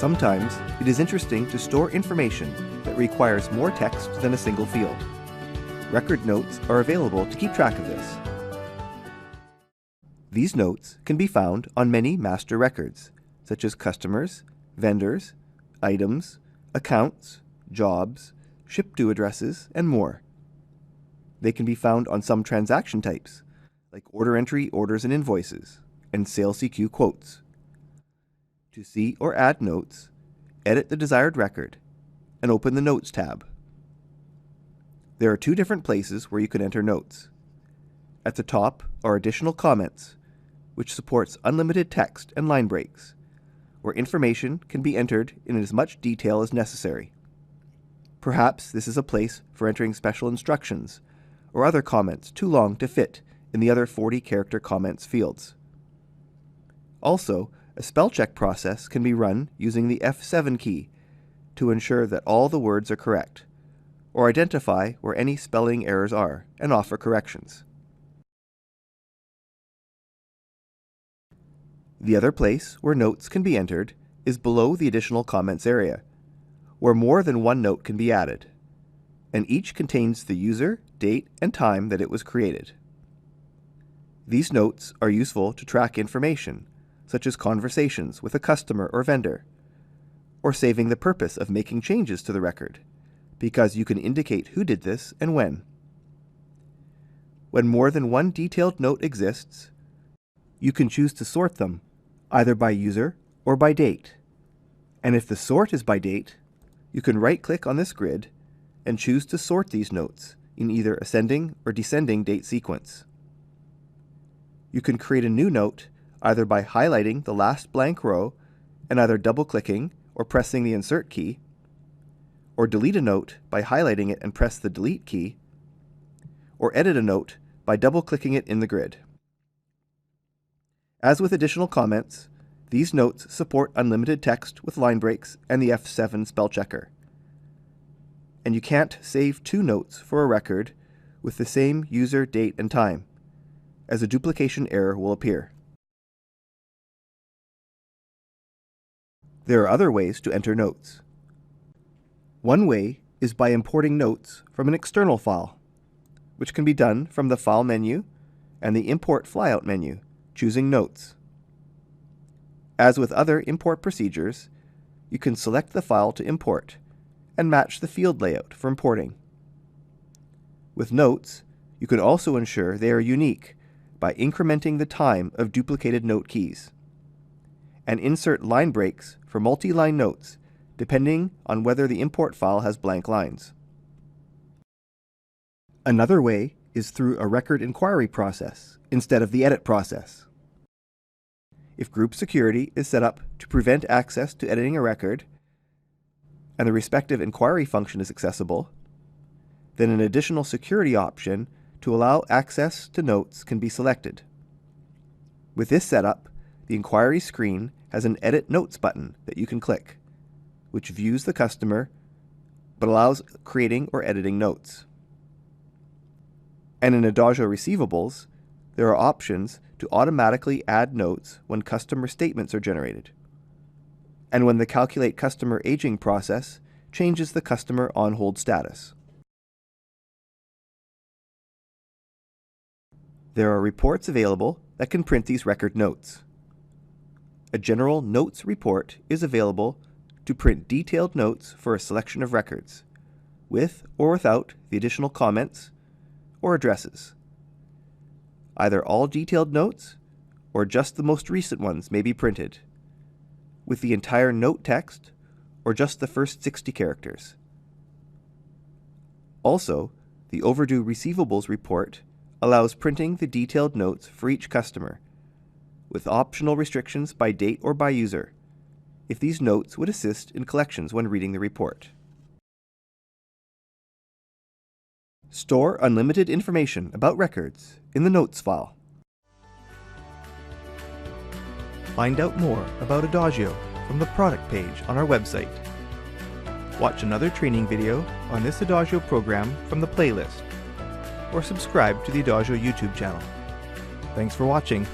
Sometimes it is interesting to store information that requires more text than a single field. Record notes are available to keep track of this. These notes can be found on many master records, such as customers, vendors, items, accounts, jobs, ship-to addresses, and more. They can be found on some transaction types, like order entry orders and invoices, and sales CQ quotes. To see or add notes, edit the desired record, and open the Notes tab. There are two different places where you can enter notes. At the top are additional comments, which supports unlimited text and line breaks, where information can be entered in as much detail as necessary. Perhaps this is a place for entering special instructions or other comments too long to fit in the other 40-character comments fields. Also, a spell check process can be run using the F7 key to ensure that all the words are correct, or identify where any spelling errors are and offer corrections. The other place where notes can be entered is below the additional comments area, where more than one note can be added, and each contains the user, date, and time that it was created. These notes are useful to track information, such as conversations with a customer or vendor, or saving the purpose of making changes to the record, because you can indicate who did this and when. When more than one detailed note exists, you can choose to sort them, either by user or by date. And if the sort is by date, you can right-click on this grid and choose to sort these notes in either ascending or descending date sequence. You can create a new note either by highlighting the last blank row and either double-clicking or pressing the Insert key, or delete a note by highlighting it and press the Delete key, or edit a note by double-clicking it in the grid. As with additional comments, these notes support unlimited text with line breaks and the F7 spell checker. And you can't save two notes for a record with the same user, date, and time, as a duplication error will appear. There are other ways to enter notes. One way is by importing notes from an external file, which can be done from the File menu and the Import Flyout menu, choosing Notes. As with other import procedures, you can select the file to import and match the field layout for importing. With notes, you can also ensure they are unique by incrementing the time of duplicated note keys, and insert line breaks for multi-line notes depending on whether the import file has blank lines. Another way is through a record inquiry process instead of the edit process. If group security is set up to prevent access to editing a record, and the respective inquiry function is accessible, then an additional security option to allow access to notes can be selected. With this setup, the inquiry screen has an Edit Notes button that you can click, which views the customer but allows creating or editing notes. And in Adagio Receivables, there are options to automatically add notes when customer statements are generated, and when the Calculate Customer Aging process changes the customer on hold status. There are reports available that can print these record notes. A general notes report is available to print detailed notes for a selection of records, with or without the additional comments or addresses. Either all detailed notes or just the most recent ones may be printed, with the entire note text or just the first 60 characters. Also, the Overdue Receivables report allows printing the detailed notes for each customer, with optional restrictions by date or by user, if these notes would assist in collections when reading the report. Store unlimited information about records in the Notes file. Find out more about Adagio from the product page on our website. Watch another training video on this Adagio program from the playlist, or subscribe to the Adagio YouTube channel. Thanks for watching.